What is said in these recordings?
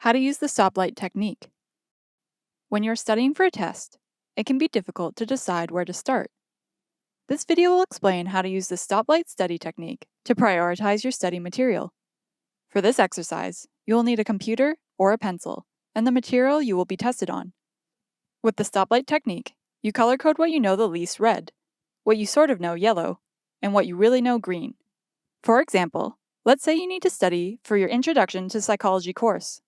How to use the stoplight technique. When you're studying for a test, it can be difficult to decide where to start. This video will explain how to use the stoplight study technique to prioritize your study material. For this exercise, you will need a computer or a pencil and the material you will be tested on. With the stoplight technique, you color code what you know the least red, what you sort of know yellow, and what you really know green. For example, let's say you need to study for your Introduction to Psychology course.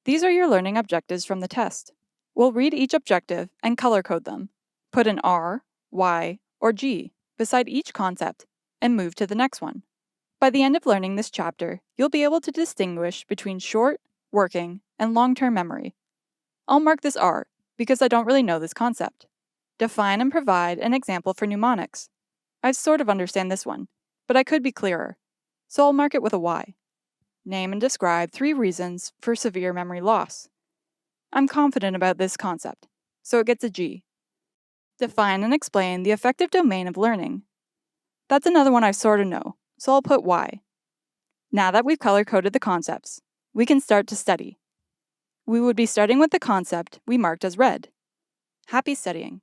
These are your learning objectives from the test. We'll read each objective and color code them. Put an R, Y, or G beside each concept and move to the next one. By the end of learning this chapter, you'll be able to distinguish between short, working, and long-term memory. I'll mark this R because I don't really know this concept. Define and provide an example for mnemonics. I sort of understand this one, but I could be clearer, so I'll mark it with a Y. Name and describe 3 reasons for severe memory loss. I'm confident about this concept, so it gets a G. Define and explain the effective domain of learning. That's another one I sort of know, so I'll put Y. Now that we've color-coded the concepts, we can start to study. We would be starting with the concept we marked as red. Happy studying!